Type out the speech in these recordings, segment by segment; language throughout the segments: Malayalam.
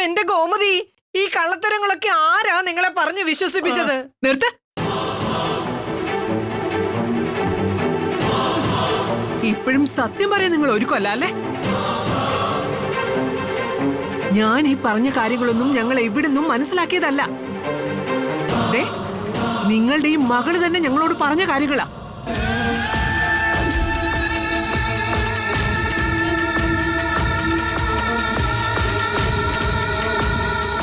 എന്റെ ഗോമതി, ഈ കള്ളത്തരങ്ങളൊക്കെ ആരാ നിങ്ങളെ പറഞ്ഞ് വിശ്വസിപ്പിച്ചത്? നിർത്ത. ഇപ്പോഴും സത്യം പറയാൻ നിങ്ങൾ ഒരുക്കല്ല അല്ലേ? ഞാൻ ഈ പറഞ്ഞ കാര്യങ്ങളൊന്നും ഞങ്ങൾ എവിടുന്നും മനസ്സിലാക്കിയതല്ല. നിങ്ങളുടെ ഈ മകള് തന്നെ ഞങ്ങളോട് പറഞ്ഞ കാര്യങ്ങളാ.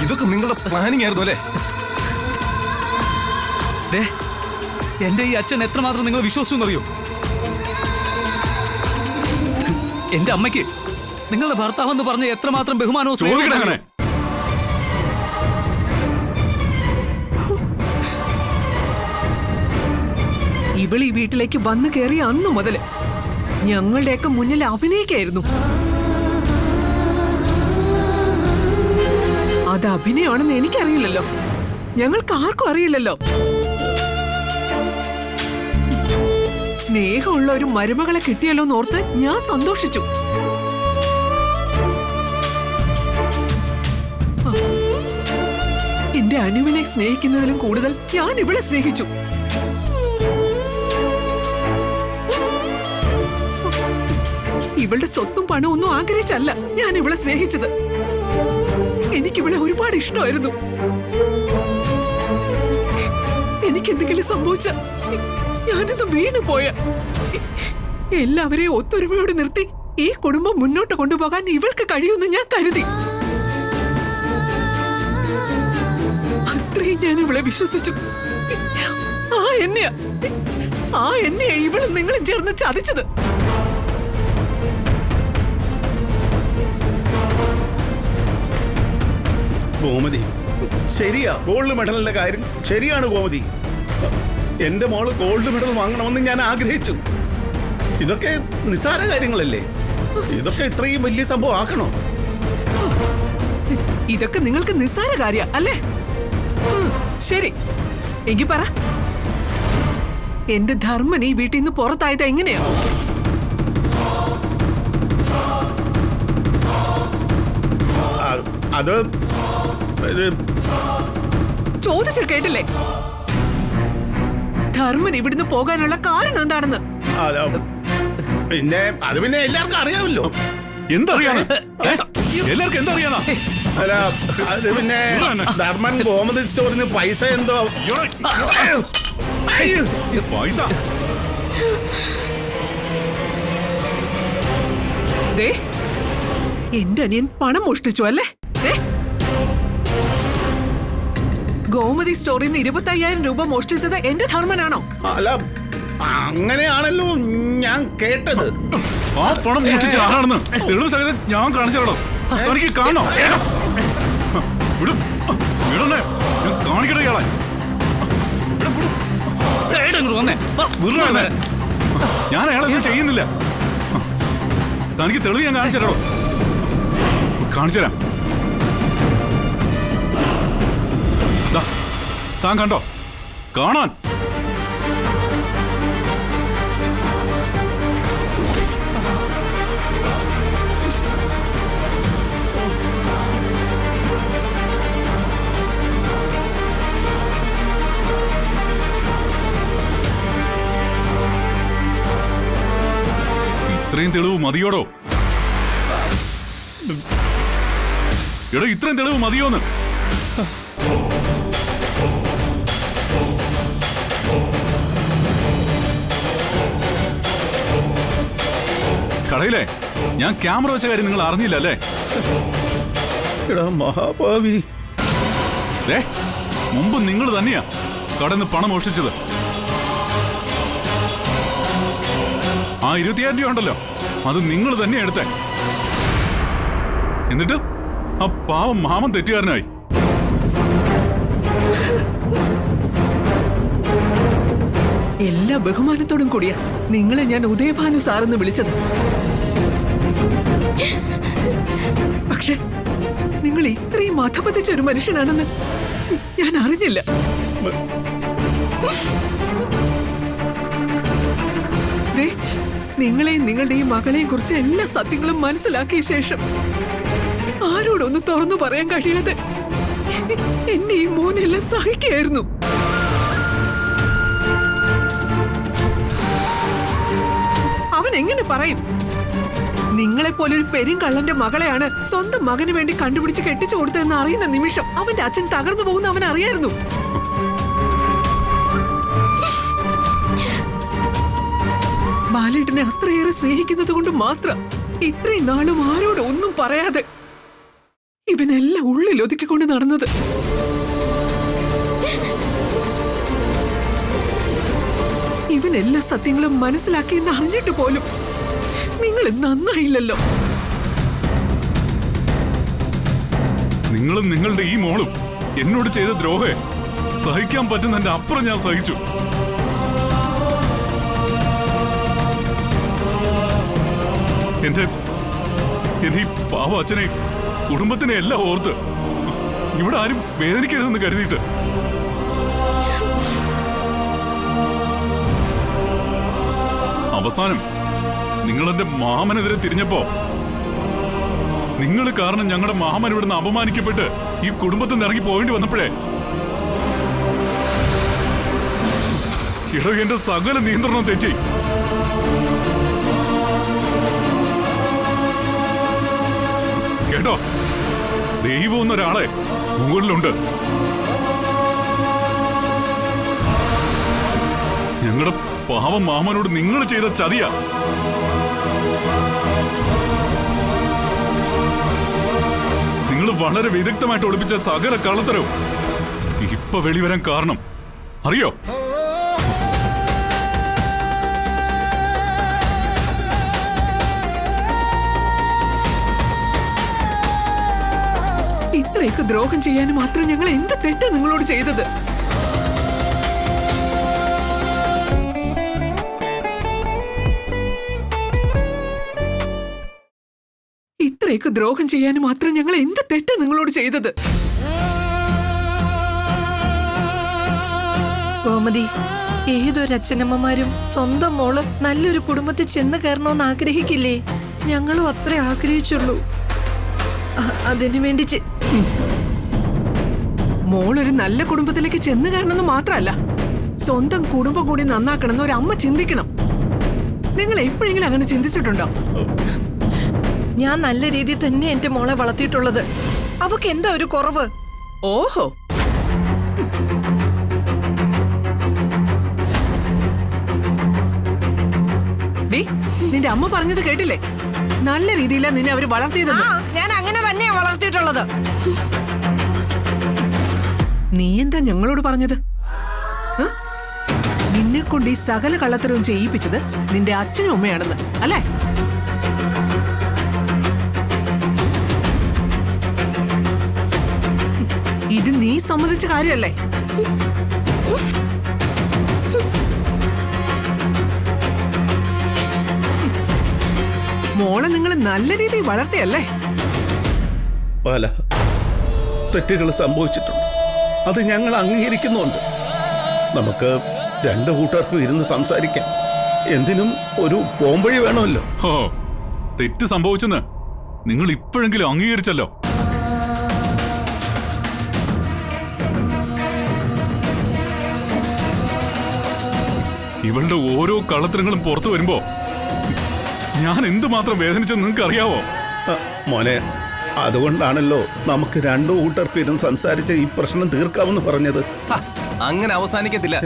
ഇതൊക്കെ നിങ്ങളുടെ പ്ലാനിങ് ആയിരുന്നു അല്ലേ? എന്റെ ഈ അച്ഛൻ എത്രമാത്രം നിങ്ങൾ വിശ്വസിച്ചെന്നറിയോ? എന്റെ അമ്മയ്ക്ക് നിങ്ങളുടെ ഭർത്താവെന്ന് പറഞ്ഞ എത്രമാത്രം ബഹുമാനവും സ്നേഹവും. ഇവൾ ഈ വീട്ടിലേക്ക് വന്നു കയറിയ അന്നു മുതല് ഞങ്ങളുടെയൊക്കെ മുന്നിൽ അഭിനയിക്കായിരുന്നു. അത് അഭിനയമാണെന്ന് എനിക്കറിയില്ലല്ലോ, ഞങ്ങൾക്ക് ആർക്കും അറിയില്ലല്ലോ. സ്നേഹമുള്ള ഒരു മരുമകളെ കിട്ടിയല്ലോ എന്നോർത്ത് ഞാൻ സന്തോഷിച്ചു. എന്റെ അനുവിനെ സ്നേഹിക്കുന്നതിലും കൂടുതൽ ഞാൻ ഇവളെ സ്നേഹിച്ചു. ഇവളുടെ സ്വത്തും പണവും ഒന്നും ആഗ്രഹിച്ചല്ല ഞാൻ ഇവളെ സ്നേഹിച്ചത്. എനിക്കിവളെ ഒരുപാട് ഇഷ്ടമായിരുന്നു. എനിക്കെന്തെങ്കിലും സംഭവിച്ച ഞാനത് വീണു പോയ എല്ലാവരെയും ഒത്തൊരുമയോട് നിർത്തി ഈ കുടുംബം മുന്നോട്ട് കൊണ്ടുപോകാൻ ഇവൾക്ക് കഴിയുമെന്ന് ഞാൻ കരുതി. അത്രയും ഞാൻ ഇവളെ വിശ്വസിച്ചു. ആ എന്നെയാ ഇവളും നിങ്ങളും ചേർന്ന് ചതിച്ചത്. ഗോമതി, ശരിയാ, ഗോൾഡ് മെഡലിന്റെ കാര്യം ശരിയാണ് ഗോമതി. എന്റെ മോള് ഗോൾഡ് മെഡൽ വാങ്ങണമെന്ന് ഞാൻ ആഗ്രഹിച്ചു. ഇതൊക്കെ നിസ്സാര കാര്യങ്ങളല്ലേ? ഇതൊക്കെ ഇത്രയും വലിയ സംഭവം ആക്കണോ? ഇതൊക്കെ നിങ്ങൾക്ക് നിസ്സാര കാര്യ അല്ലേ? ശരി, എങ്കി പറ, എന്റെ ധർമ്മൻ ഈ വീട്ടിൽ നിന്ന് പുറത്തായത് എങ്ങനെയാ? അത് ചോദിച്ച കേട്ടില്ലേ? ധർമ്മൻ ഇവിടുന്ന് പോകാനുള്ള കാരണം എന്താണെന്ന്. പിന്നെ എല്ലാവർക്കും അറിയാമല്ലോ. എന്തറിയാനാ? എല്ലാവർക്കും എന്തറിയാനാ? അല്ല, അത് പിന്നെ ധർമ്മൻ ഗോമതി സ്റ്റോറിന് പൈസ എന്തോ പൈസ എന്റെ അനിയൻ പണം മോഷ്ടിച്ചു അല്ലേ? ഗോമതി സ്റ്റോറിൽ നിന്ന് 25,000 രൂപ മോഷ്ടിച്ചത് എന്റെ ധർമ്മനാണോ? അല്ല, അങ്ങനെയാണല്ലോ ഞാൻ കേട്ടത്. ആ പണം മോഷ്ടിച്ച ആരാണെന്ന് തെളിവ് സഹിതം ഞാൻ കാണിച്ചോ. തനിക്ക് കാണണോ? വിടണേ, ഞാൻ കാണിക്കട്ടെ ഇയാളെ. ഞാൻ അയാളൊന്നും ചെയ്യുന്നില്ല. തനിക്ക് തെളിവ് ഞാൻ കാണിച്ചോ. കാണിച്ചുതരാം. താൻ കണ്ടോ? കാണാൻ ഇത്രയും തെളിവ് മതിയോടോ? എടോ, ഇത്രയും തെളിവ് മതിയോന്ന്? കടയിലെ ഞാൻ ക്യാമറ വെച്ച കാര്യം നിങ്ങൾ അറിഞ്ഞില്ല അല്ലേ? മഹാഭാവി, മുമ്പ് നിങ്ങൾ തന്നെയാ കടന്ന് പണം മോഷ്ടിച്ചത്. ആ 25,000 രൂപ ഉണ്ടല്ലോ, അത് നിങ്ങൾ തന്നെയാ എടുത്തേ. എന്നിട്ട് ആ പാവം മാമൻ തെറ്റുകാരനായി. എല്ലാ ബഹുമാനത്തോടും കൂടിയാ നിങ്ങളെ ഞാൻ ഉദയഭാനു സാറെന്ന് വിളിച്ചത്. പക്ഷെ നിങ്ങൾ ഇത്രയും അധപതിച്ച ഒരു മനുഷ്യനാണെന്ന് ഞാൻ അറിഞ്ഞില്ല. നിങ്ങളെയും നിങ്ങളുടെയും മകളെയും കുറിച്ച് എല്ലാ സത്യങ്ങളും മനസ്സിലാക്കിയ ശേഷം ആരോടൊന്നും തുറന്നു പറയാൻ കഴിയാതെ എന്നെ ഈ മോനെല്ലാം സഹിക്കായിരുന്നു. അവൻ എങ്ങനെ പറയും? നിങ്ങളെപ്പോലൊരു പെരുങ്കള്ളന്റെ മകളെയാണ് സ്വന്തം മകന് വേണ്ടി കണ്ടുപിടിച്ച് കെട്ടിച്ചു കൊടുത്തതെന്ന് അറിയുന്ന നിമിഷം അവന്റെ അച്ഛൻ തകർന്നു പോകുന്ന അവൻ അറിയായിരുന്നു. ബാലേട്ടനെ അത്രയേറെ സ്നേഹിക്കുന്നത് കൊണ്ട് മാത്രം ഇത്രയും നാളും ആരോടും ഒന്നും പറയാതെ ഇവനെല്ലാം ഉള്ളിൽ ഒതുക്കിക്കൊണ്ട് നടന്നത്. ഇവൻ എല്ലാ സത്യങ്ങളും മനസ്സിലാക്കിയെന്ന് അറിഞ്ഞിട്ട് പോലും നിങ്ങൾ നന്നായില്ലല്ലോ. നിങ്ങളും നിങ്ങളുടെ ഈ മോളും എന്നോട് ചെയ്ത ദ്രോഹേ സഹിക്കാൻ പറ്റുന്നതിന്റെ അപ്പുറം ഞാൻ സഹിച്ചു. എന്റെ ഈ പാവ അച്ഛനെ കുടുംബത്തിനെ എല്ലാം ഓർത്ത് ഇവിടെ ആരും വേദനിക്കരുതെന്ന് കരുതിയിട്ട് അവസാനം നിങ്ങളെന്റെ മാമനെതിരെ തിരിഞ്ഞപ്പോ നിങ്ങൾ കാരണം ഞങ്ങളുടെ മാമൻ ഇവിടുന്ന് അപമാനിക്കപ്പെട്ട് ഈ കുടുംബത്തിൽ നിന്ന് ഇറങ്ങി പോകേണ്ടി വന്നപ്പോഴേ ഇടോ എന്റെ സകല നിയന്ത്രണം തെറ്റി. കേട്ടോ, ദൈവം എന്നൊരാളെ മുകളിലുണ്ട്. ഞങ്ങളുടെ പാവം മാമനോട് നിങ്ങൾ ചെയ്ത ചതിയാ. നിങ്ങൾ വളരെ വിദഗ്ധമായിട്ട് ഒളിപ്പിച്ച സകല കള്ളത്തരവും ഇപ്പൊ വെളിവരാൻ കാരണം അറിയോ? ഇത്രയൊക്കെ ദ്രോഹം ചെയ്യാൻ മാത്രം ഞങ്ങൾ എന്ത് തെറ്റാ നിങ്ങളോട് ചെയ്തത്? ഇത്രയൊക്കെ ദ്രോഹം ചെയ്യാൻ മാത്രം ഞങ്ങൾ എന്ത് തെറ്റാ നിങ്ങളോട് ചെയ്തത്? ഗോമതി, ഏതൊരച്ഛനമ്മമാരും സ്വന്തം മോള് നല്ലൊരു കുടുംബത്തിൽ ചെന്ന് കയറണമെന്ന് ആഗ്രഹിക്കില്ലേ? ഞങ്ങളും അത്രേ ആഗ്രഹിച്ചുള്ളൂ. അതിനു വേണ്ടി മോളൊരു നല്ല കുടുംബത്തിലേക്ക് ചെന്ന് കയറണമെന്ന് മാത്രമല്ല, സ്വന്തം കുടുംബം കൂടി നന്നാക്കണമെന്ന് ഒരു അമ്മ ചിന്തിക്കണം. നിങ്ങൾ എപ്പോഴെങ്കിലും അങ്ങനെ ചിന്തിച്ചിട്ടുണ്ടോ? ഞാൻ നല്ല രീതിയിൽ തന്നെ എന്റെ മോളെ വളർത്തിയിട്ടുള്ളത്. അവക്ക് എന്താ ഒരു കുറവ്? ഓഹോ, നിന്റെ അമ്മ പറഞ്ഞത് കേട്ടില്ലേ? നല്ല രീതിയിലാണ് നിന്നെ അവര് വളർത്തിയത്. ഞാൻ അങ്ങനെ തന്നെയാ വളർത്തിയിട്ടുള്ളത്. നീ എന്താ ഞങ്ങളോട് പറഞ്ഞത്? നിന്നെ കൊണ്ട് ഈ സകല കള്ളത്തരവും ചെയ്യിപ്പിച്ചത് നിന്റെ അച്ഛനും അമ്മയാണെന്ന് അല്ലേ? ഇത് നീ സമ്മതിച്ച കാര്യമല്ലേ? മോളെ നിങ്ങൾ നല്ല രീതിയിൽ വളർത്തിയല്ലേ? പല തെറ്റുകൾ സംഭവിച്ചിട്ടുണ്ട്. അത് ഞങ്ങൾ അംഗീകരിക്കുന്നുണ്ട്. നമുക്ക് രണ്ടു കൂട്ടർക്കും ഇരുന്ന് സംസാരിക്കാം. എന്തിനും ഒരു പോംവഴി വേണമല്ലോ. ഹോ, തെറ്റ് സംഭവിച്ചെന്ന് നിങ്ങൾ ഇപ്പോഴെങ്കിലും അംഗീകരിച്ചല്ലോ. ഇവളുടെ ഓരോ കള്ളത്തരങ്ങളും പുറത്തു വരുമ്പോ ഞാൻ എന്തുമാത്രം വേദനിച്ചെന്ന് നിങ്ങൾക്ക് അറിയാവോ? മോനെ, അതുകൊണ്ടാണല്ലോ നമുക്ക് രണ്ടു കൂട്ടർക്കും ഇരുന്ന് സംസാരിച്ച് ഈ പ്രശ്നം തീർക്കാമെന്ന് പറഞ്ഞത്. അങ്ങനെ അവസാനിക്കത്തില്ല.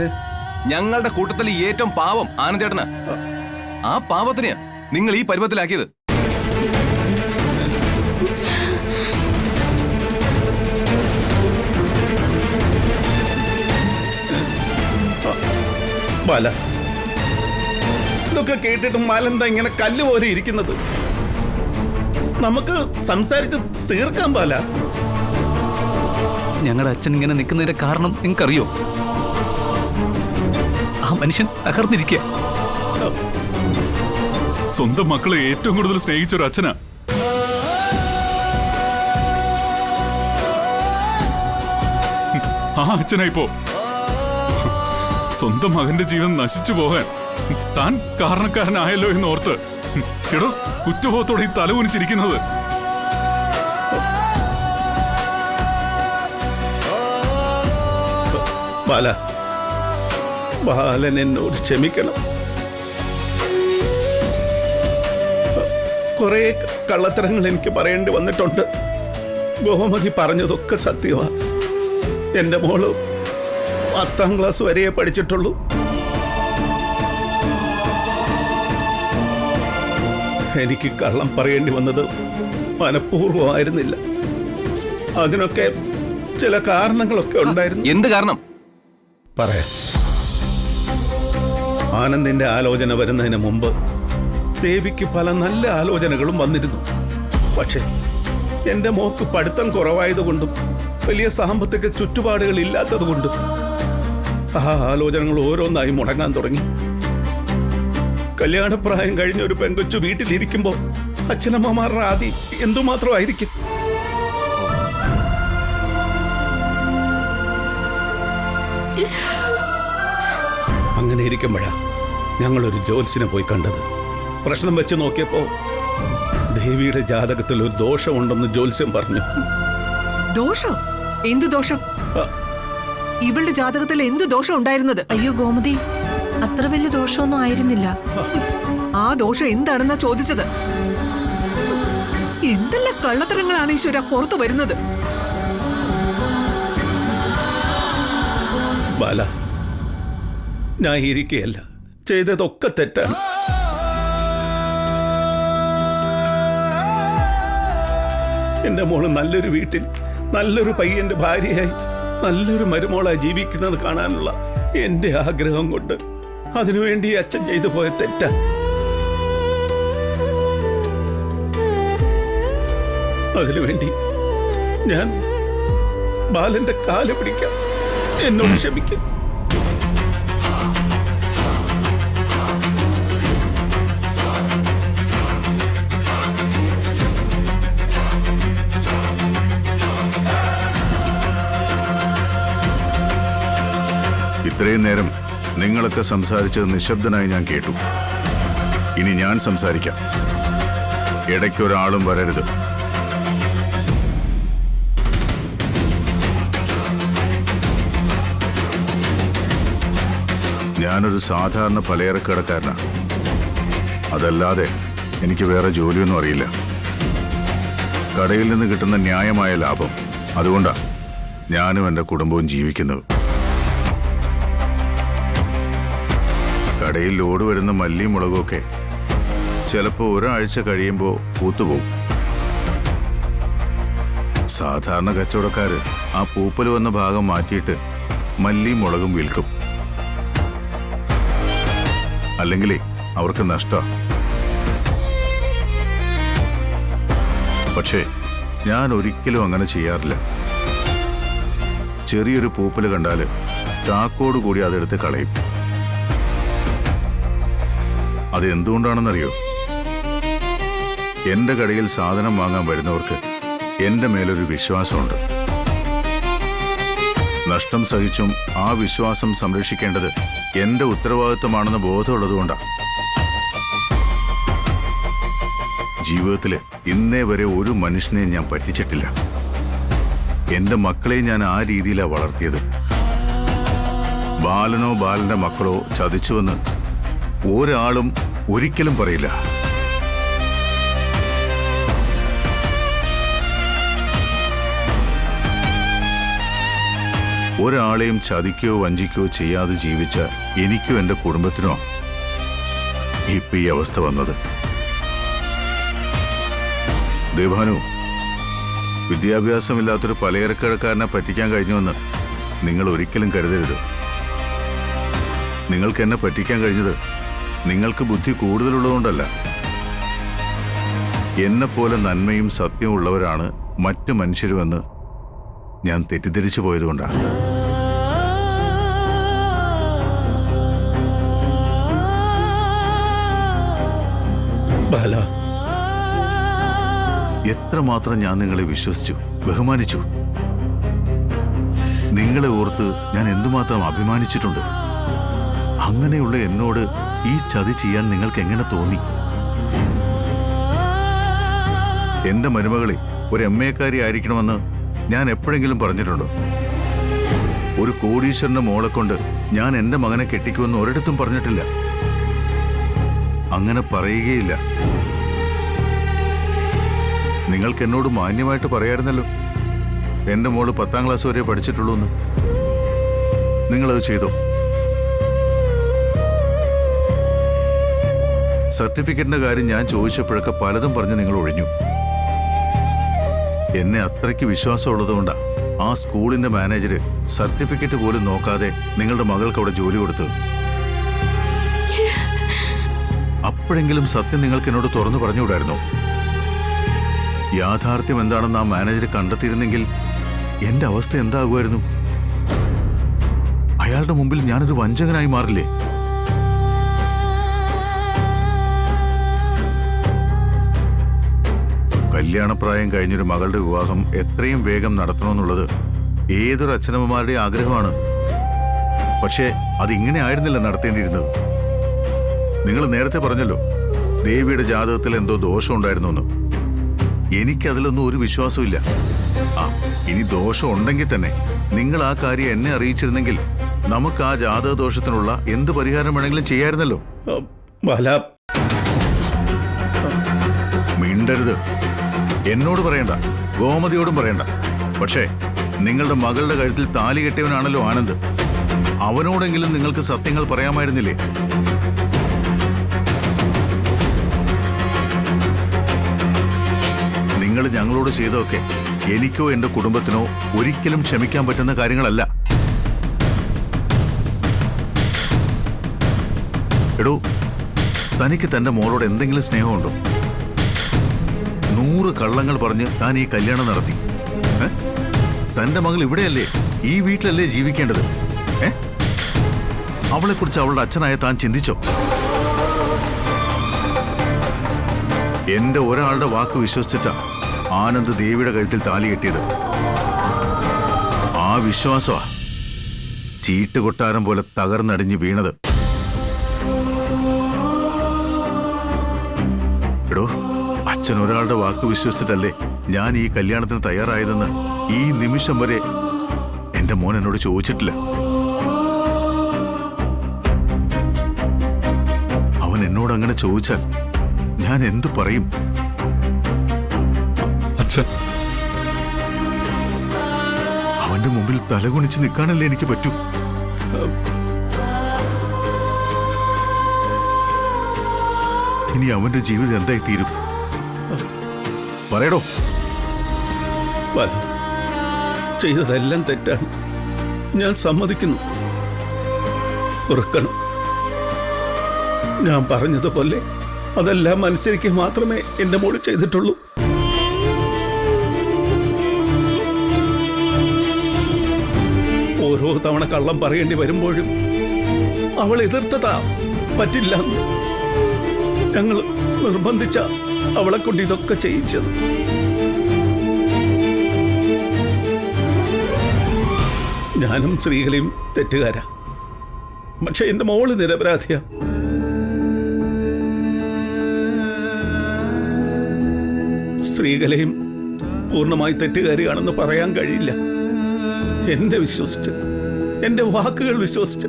ഞങ്ങളുടെ കൂട്ടത്തിൽ ഏറ്റവും പാവം ആനന്ദേട്ടന്. ആ പാവത്തിനെ നിങ്ങൾ ഈ പരുവത്തിലാക്കിയത്. ബാല, ഇതൊക്കെ കേട്ടിട്ട് മാലെന്താ ഇങ്ങനെ കല്ല് പോലെ ഇരിക്കുന്നത്? നമുക്ക് സംസാരിച്ച് തീർക്കാൻ ബാല. ഞങ്ങളുടെ അച്ഛൻ ഇങ്ങനെ നിൽക്കുന്നതിന്റെ കാരണം നിങ്ങൾക്കറിയോ? ആ മനുഷ്യൻ തകർന്നിരിക്കുക. സ്വന്തം മക്കളെ ഏറ്റവും കൂടുതൽ സ്നേഹിച്ച ഒരു അച്ഛനാ. ആ അച്ഛനായിപ്പോ സ്വന്തം മകന്റെ ജീവൻ നശിച്ചു പോകാൻ താൻ കാരണക്കാരനായല്ലോ എന്ന് ഓർത്ത് എടോ കുറ്റബോധത്തോടെ ഈ തലകുനിച്ചിരിക്കുന്നത്. ബാല, ബാലൻ എന്നോട് ക്ഷമിക്കണം. കുറെ കള്ളത്തരങ്ങൾ എനിക്ക് പറയേണ്ടി വന്നിട്ടുണ്ട്. ഗോമതി പറഞ്ഞതൊക്കെ സത്യമാ. എന്റെ മോള് 10ാം ക്ലാസ് വരെയേ പഠിച്ചിട്ടുള്ളൂ. എനിക്ക് കള്ളം പറയേണ്ടി വന്നത് മനഃപൂർവ്വമായിരുന്നില്ല. അതിനൊക്കെ ചില കാരണങ്ങളൊക്കെ ഉണ്ടായിരുന്നു. എന്ത് കാരണം? പറയാം. ആനന്ദിന്റെ ആലോചന വരുന്നതിന് മുമ്പ് ദേവിക്ക് പല നല്ല ആലോചനകളും വന്നിരുന്നു. പക്ഷെ എന്റെ മോക്ക് പഠിത്തം കുറവായതുകൊണ്ടും വലിയ സാമ്പത്തിക ചുറ്റുപാടുകൾ ഇല്ലാത്തതുകൊണ്ടും ആ ആലോചനകൾ ഓരോന്നായി മുടങ്ങാൻ തുടങ്ങി. കല്യാണപ്രായം കഴിഞ്ഞ ഒരു പെങ്കൊച്ചു വീട്ടിലിരിക്കുമ്പോ അച്ഛനമ്മമാരുടെ ആദി എന്തുമാത്രമായിരിക്കും. അങ്ങനെ ഇരിക്കുമ്പോഴാ ഞങ്ങളൊരു ജ്യോത്സ്യനെ പോയി കണ്ടത്. പ്രശ്നം വെച്ച് നോക്കിയപ്പോ ദേവിയുടെ ജാതകത്തിൽ ഒരു ദോഷമുണ്ടെന്ന് ജ്യോത്സ്യം പറഞ്ഞു. ദോഷം? എന്തു ദോഷം? ഇവളുടെ ജാതകത്തിൽ എന്തു ദോഷം ഉണ്ടായിരുന്നത്? അയ്യോ ഗോമതി, അത്ര വലിയ ദോഷമൊന്നും ആയിരുന്നില്ല. ആ ദോഷം എന്താണെന്നാ ചോദിച്ചത്. എന്തെല്ലാം കള്ളത്തരങ്ങളാണ് ഈശ്വര പുറത്തു വരുന്നത്. ബാല, ഞാൻ ഇരിക്കുകയല്ല, ചെയ്തതൊക്കെ തെറ്റാണ്. എന്റെ മോള് നല്ലൊരു വീട്ടിൽ നല്ലൊരു പയ്യന്റെ ഭാര്യയായി നല്ലൊരു മരുമോളായി ജീവിക്കുന്നത് കാണാനുള്ള എന്റെ ആഗ്രഹം കൊണ്ട് അതിനുവേണ്ടി അച്ഛൻ ചെയ്തു പോയ തെറ്റാ. അതിനുവേണ്ടി ഞാൻ ബാലന്റെ കാല് പിടിക്കാം. എന്നോട് ക്ഷമിക്കും. ഇത്രയും നേരം നിങ്ങളൊക്കെ സംസാരിച്ചത് നിശബ്ദനായി ഞാൻ കേട്ടു. ഇനി ഞാൻ സംസാരിക്കാം. ഇടയ്ക്കൊരാളും വരരുത്. ഞാനൊരു സാധാരണ പലചരക്കടക്കാരനാണ്. അതല്ലാതെ എനിക്ക് വേറെ ജോലിയൊന്നും അറിയില്ല. കടയിൽ നിന്ന് കിട്ടുന്ന ന്യായമായ ലാഭം, അതുകൊണ്ടാണ് ഞാനും എൻ്റെ കുടുംബവും ജീവിക്കുന്നത്. കടയിൽ ലോഡ് വരുന്ന മല്ലിയും മുളകുമൊക്കെ ചിലപ്പോൾ ഒരാഴ്ച കഴിയുമ്പോൾ പൂത്തുപോകും. സാധാരണ കച്ചവടക്കാര് ആ പൂപ്പൽ വന്ന ഭാഗം മാറ്റിയിട്ട് മല്ലിയും മുളകും വിൽക്കും. അല്ലെങ്കിലേ അവർക്ക് നഷ്ടമാണ്. പക്ഷേ ഞാൻ ഒരിക്കലും അങ്ങനെ ചെയ്യാറില്ല. ചെറിയൊരു പൂപ്പൽ കണ്ടാൽ ചാക്കോട് കൂടി അതെടുത്ത് കളയും. അത് എന്തുകൊണ്ടാണെന്നറിയോ? എന്റെ കടയിൽ സാധനം വാങ്ങാൻ വരുന്നവർക്ക് എന്റെ മേലൊരു വിശ്വാസമുണ്ട്. നഷ്ടം സഹിച്ചും ആ വിശ്വാസം സംരക്ഷിക്കേണ്ടത് എന്റെ ഉത്തരവാദിത്വമാണെന്ന് ബോധമുള്ളതുകൊണ്ടാണ്. ജീവിതത്തില് ഇന്നേ വരെ ഒരു മനുഷ്യനെയും ഞാൻ പറ്റിച്ചിട്ടില്ല. എന്റെ മക്കളെ ഞാൻ ആ രീതിയിലാണ് വളർത്തിയത്. ബാലനോ ബാലന്റെ മക്കളോ ചതിച്ചുവെന്ന് ഒരാളും ഒരിക്കലും പറയില്ല. ഒരാളെയും ചതിക്കോ വഞ്ചിക്കോ ചെയ്യാതെ ജീവിച്ച എനിക്കോ എൻ്റെ കുടുംബത്തിനോ ഇപ്പൊ ഈ അവസ്ഥ വന്നത്. ദേവാനു, വിദ്യാഭ്യാസമില്ലാത്തൊരു പലചരക്കടക്കാരനെ പറ്റിക്കാൻ കഴിഞ്ഞുവെന്ന് നിങ്ങൾ ഒരിക്കലും കരുതരുത്. നിങ്ങൾക്ക് എന്നെ പറ്റിക്കാൻ കഴിഞ്ഞത് നിങ്ങൾക്ക് ബുദ്ധി കൂടുതലുള്ളതുകൊണ്ടല്ല. എന്നെപ്പോലെ നന്മയും സത്യവും ഉള്ളവരാണ് മറ്റു മനുഷ്യരുമെന്ന് ഞാൻ തെറ്റിദ്ധരിച്ചു പോയതുകൊണ്ടാണ്. ബാല, എത്രമാത്രം ഞാൻ നിങ്ങളെ വിശ്വസിച്ചു, ബഹുമാനിച്ചു. നിങ്ങളെ ഓർത്ത് ഞാൻ എന്തുമാത്രം അഭിമാനിച്ചിട്ടുണ്ട്. അങ്ങനെയുള്ള എന്നോട് ഈ ചതി ചെയ്യാൻ നിങ്ങൾക്ക് എങ്ങനെ തോന്നി? എന്റെ മരുമകളെ ഒരു MA-കാരി ആയിരിക്കണമെന്ന് ഞാൻ എപ്പോഴെങ്കിലും പറഞ്ഞിട്ടുണ്ടോ? ഒരു കോടീശ്വരന്റെ മോളെ കൊണ്ട് ഞാൻ എന്റെ മകനെ കെട്ടിക്കുമെന്ന് ഒരിടത്തും പറഞ്ഞിട്ടില്ല. അങ്ങനെ പറയുകയില്ല. നിങ്ങൾക്ക് എന്നോട് മാന്യമായിട്ട് പറയായിരുന്നല്ലോ എന്റെ മോള് 10ാം ക്ലാസ് വരെ പഠിച്ചിട്ടുള്ളൂ എന്ന്. നിങ്ങളത് ചെയ്തോ? സർട്ടിഫിക്കറ്റിന്റെ കാര്യം ഞാൻ ചോദിച്ചപ്പോഴൊക്കെ പലതും പറഞ്ഞ് നിങ്ങൾ ഒഴിഞ്ഞു. എന്നെ അത്രയ്ക്ക് വിശ്വാസമുള്ളതുകൊണ്ടാ ആ സ്കൂളിന്റെ മാനേജര് സർട്ടിഫിക്കറ്റ് പോലും നോക്കാതെ നിങ്ങളുടെ മകൾക്ക് അവിടെ ജോലി കൊടുത്തു. അപ്പോഴെങ്കിലും സത്യം നിങ്ങൾക്ക് എന്നോട് തുറന്നു പറഞ്ഞുകൂടായിരുന്നോ? യാഥാർത്ഥ്യം എന്താണെന്ന് ആ മാനേജർ കണ്ടെത്തിയിരുന്നെങ്കിൽ എന്റെ അവസ്ഥ എന്താകുമായിരുന്നു? അയാളുടെ മുമ്പിൽ ഞാനൊരു വഞ്ചകനായി മാറില്ലേ? കല്യാണപ്രായം കഴിഞ്ഞൊരു മകളുടെ വിവാഹം എത്രയും വേഗം നടത്തണമെന്നുള്ളത് ഏതൊരു അച്ഛനമ്മമാരുടെയും ആഗ്രഹമാണ്. പക്ഷേ അതിങ്ങനെ ആയിരുന്നില്ല നടത്തേണ്ടിയിരുന്നത്. നിങ്ങൾ നേരത്തെ പറഞ്ഞല്ലോ ദേവിയുടെ ജാതകത്തിൽ എന്തോ ദോഷം ഉണ്ടായിരുന്നു എന്ന്. എനിക്കതിലൊന്നും ഒരു വിശ്വാസമില്ല. ഇനി ദോഷം ഉണ്ടെങ്കിൽ തന്നെ നിങ്ങൾ ആ കാര്യം എന്നെ അറിയിച്ചിരുന്നെങ്കിൽ നമുക്ക് ആ ജാതക ദോഷത്തിനുള്ള എന്ത് പരിഹാരം വേണമെങ്കിലും ചെയ്യായിരുന്നല്ലോ. മിണ്ടരുത്. എന്നോട് പറയണ്ട, ഗോമതിയോടും പറയണ്ട. പക്ഷേ നിങ്ങളുടെ മകളുടെ കഴുത്തിൽ താലി കെട്ടിയവനാണല്ലോ ആനന്ദ്. അവനോടെങ്കിലും നിങ്ങൾക്ക് സത്യങ്ങൾ പറയാമായിരുന്നില്ലേ? നിങ്ങൾ ഞങ്ങളോട് ചെയ്തതൊക്കെ എനിക്കോ എന്റെ കുടുംബത്തിനോ ഒരിക്കലും ക്ഷമിക്കാൻ പറ്റുന്ന കാര്യങ്ങളല്ല. എടോ, തനിക്ക് തന്റെ മോളോട് എന്തെങ്കിലും സ്നേഹമുണ്ടോ? 100 കള്ളങ്ങൾ പറഞ്ഞ് താൻ ഈ കല്യാണം നടത്തി. തന്റെ മകൾ ഇവിടെയല്ലേ, ഈ വീട്ടിലല്ലേ ജീവിക്കേണ്ടത്? അവളെക്കുറിച്ച് അവളുടെ അച്ഛനായ താൻ ചിന്തിച്ചോ? എന്റെ ഒരാളുടെ വാക്ക് വിശ്വസിച്ചിട്ടാ ആനന്ദ് ദേവിയുടെ കഴുത്തിൽ താലി കെട്ടിയത്. ആ വിശ്വാസമാ ചീട്ടുകൊട്ടാരം പോലെ തകർന്നടിഞ്ഞ് വീണത്. എടോ, അച്ഛൻ ഒരാളുടെ വാക്ക് വിശ്വസിച്ചിട്ടല്ലേ ഞാൻ ഈ കല്യാണത്തിന് തയ്യാറായതെന്ന് ഈ നിമിഷം വരെ എന്റെ മോൻ എന്നോട് ചോദിച്ചിട്ടില്ല. അവൻ എന്നോട് അങ്ങനെ ചോദിച്ചാൽ ഞാൻ എന്തു പറയും? അച്ഛൻ, അവന്റെ മുമ്പിൽ തലകുണിച്ച് നിൽക്കാനല്ലേ എനിക്ക് പറ്റൂ. ഇനി അവന്റെ ജീവിതം എന്തായി തീരും? പറയടോ. ചെയ്തതെല്ലാം തെറ്റാണ്, ഞാൻ സമ്മതിക്കുന്നു. പൊറുക്കണം. ഞാൻ പറഞ്ഞതുപോലെ അതെല്ലാം അനുസരിക്കുക മാത്രമേ എന്റെ മോള് ചെയ്തിട്ടുള്ളൂ. ഓരോ തവണ കള്ളം പറയേണ്ടി വരുമ്പോഴും അവൾ എതിർത്തതാ. പറ്റില്ല, ഞങ്ങൾ നിർബന്ധിച്ച അവളെ കൊണ്ട് ഇതൊക്കെ ചെയ്യിച്ചത്. ഞാനും സ്ത്രീകളെയും തെറ്റുകാരാ, പക്ഷെ എന്റെ മോള് നിരപരാധിയാ. സ്ത്രീകളെയും പൂർണ്ണമായി തെറ്റുകാരിയാണെന്ന് പറയാൻ കഴിയില്ല. എന്നെ വിശ്വസിച്ച്, എന്റെ വാക്കുകൾ വിശ്വസിച്ച്,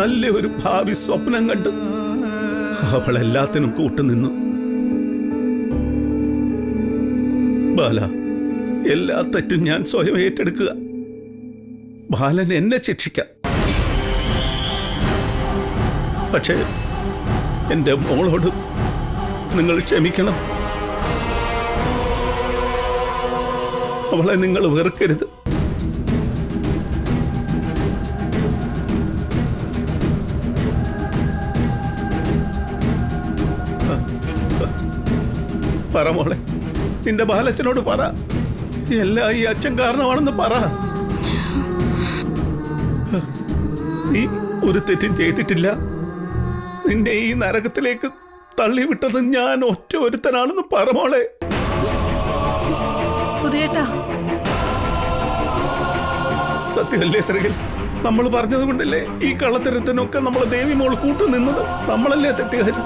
നല്ല ഒരു ഭാവി സ്വപ്നം കണ്ട് അവളെല്ലാത്തിനും കൂട്ടുനിന്നു. ബാല, എല്ലാ തെറ്റും ഞാൻ സ്വയം ഏറ്റെടുക്കുക. ബാലൻ എന്നെ ശിക്ഷിക്കാം, പക്ഷേ എന്റെ മോളോട് നിങ്ങൾ ക്ഷമിക്കണം. അവളെ നിങ്ങൾ വെറുക്കരുത്. പറ മോളെ, നിന്റെ ബാലച്ചനോട് പറ, എല്ലാം ഈ അച്ഛൻ കാരണമാണെന്ന് പറ. നീ ഒരു തെറ്റും ചെയ്തിട്ടില്ല. നിന്നെ ഈ നരകത്തിലേക്ക് തള്ളിവിട്ടത് ഞാൻ ഒറ്റ ഒരുത്തനാണെന്ന് പറ മോളെ. സത്യമല്ലേ ശ്രീകൾ? നമ്മൾ പറഞ്ഞത് കൊണ്ടല്ലേ ഈ കള്ളത്തരത്തിനൊക്കെ നമ്മളെ ദേവി മോൾ കൂട്ടു നിന്നത്? നമ്മളല്ലേ തെറ്റുകാരി?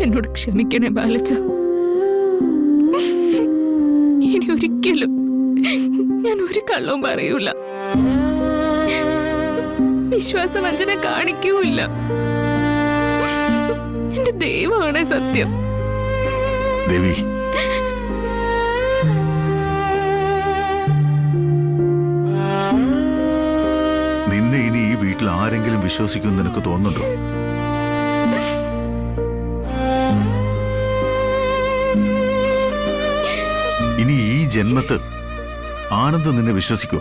എന്നോട് ക്ഷമിക്കണേ ബാലച്ച. ഇനി ഒരിക്കലും ഞാൻ ഒരു കള്ളവും പറയൂല, വിശ്വാസവഞ്ചന കാണിക്കൂല്ല. എന്റെ ദൈവമാണ് സത്യം. ദേവി, നിന്നെ ഇനി ഈ വീട്ടിൽ ആരെങ്കിലും വിശ്വസിക്കുമെന്ന് നിനക്ക് തോന്നുന്നുണ്ടോ? ഇനി ഈ ജന്മത്ത് ആനന്ദ് നിന്നെ വിശ്വസിക്കോ?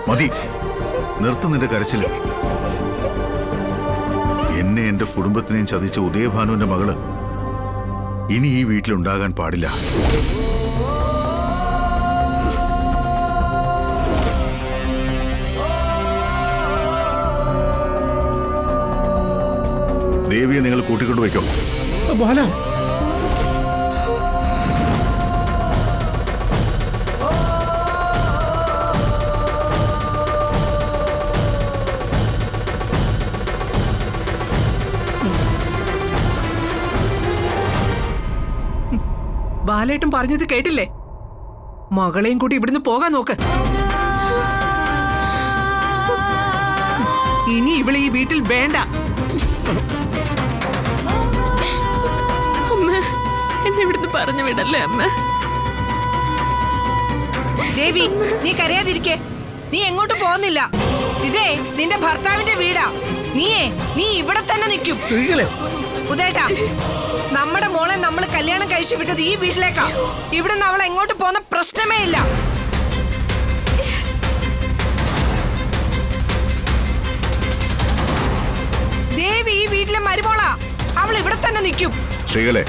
മതി, നിർത്ത് നിന്റെ കരച്ചില്. എന്നെ എന്റെ കുടുംബത്തിനെയും ചതിച്ച ഉദയഭാനുവിന്റെ മകള് ഇനി ഈ വീട്ടിലുണ്ടാകാൻ പാടില്ല. ദേവിയെ നിങ്ങൾ കൂട്ടിക്കൊണ്ടു വയ്ക്കോ. ബാല, ബാലേട്ടൻ പറഞ്ഞത് കേട്ടില്ലേ? മകളെയും കൂടി ഇവിടുന്ന് പോകാൻ നോക്ക്. ഇനി ഇവളെ ഈ വീട്ടിൽ വേണ്ട. അമ്മ, എന്നെ ഇവിടുന്ന് പറഞ്ഞു വിടല്ലേ അമ്മ. ദേവി, നീ കരയാതിരിക്കേ. നീ എങ്ങോട്ട് പോകുന്നില്ല. ഇതേ നിന്റെ ഭർത്താവിന്റെ വീടാ. നീ ഇവിടെ തന്നെ നിൽക്കും. ഉദയേട്ടാ, നമ്മുടെ മോളെ നമ്മൾ കല്യാണം കഴിച്ചു വിട്ടത് ഈ വീട്ടിലേക്കാ. ഇവിടുന്ന് അവൾ എങ്ങോട്ട് പോകുന്ന പ്രശ്നമേ ഇല്ല. ദേവി ഈ വീട്ടിലെ മരുമോളാ. അവൾ ഇവിടെ തന്നെ നിൽക്കും. ശ്രീകലെ,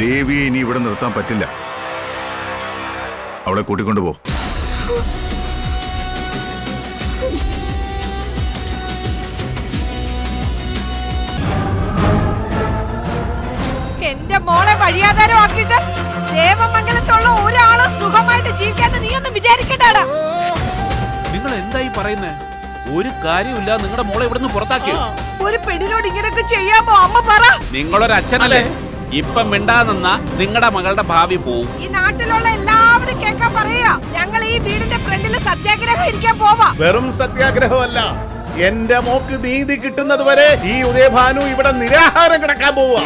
ദേവിയെ ഇനി ഇവിടെ നിർത്താൻ പറ്റില്ല. അവളെ കൂട്ടിക്കൊണ്ടുപോ. എന്റെ മോളെ വഴിയാധാരം ആക്കിയിട്ട് ദേവമംഗലത്തുള്ള ഒരാളും സുഖമായിട്ട് ജീവിക്കാന്ന് നീ ഒന്നും വിചാരിക്കട്ടാടാ. നിങ്ങൾ എന്തായി പറയുന്നേ? ഒരു കാര്യമില്ല, നിങ്ങളുടെ മോളെ ഇവിടുന്ന് പുറത്താക്കിയോ? ഒരു പെണ്ണിനോട് ഇങ്ങനൊക്കെ ചെയ്യാമോ? അമ്മ പറ. നിങ്ങളൊരു അച്ഛനല്ലേ? ഇപ്പം മിണ്ടാതെന്നാ നിങ്ങളുടെ മകളുടെ ഭാവി പോവും. ഈ നാട്ടിലുള്ള എല്ലാവരും കേൾക്കാൻ പറയാ, ഞങ്ങൾ ഈ വീടിന്റെ ഫ്രണ്ടിൽ സത്യാഗ്രഹം ഇരിക്കാൻ പോവാ. വെറും സത്യാഗ്രഹമല്ല, എന്റെ മോക്ക് നീതി കിട്ടുന്നത് വരെ ഈ ഉദയഭാനു ഇവിടെ നിരാഹാരം കിടക്കാൻ പോവാ.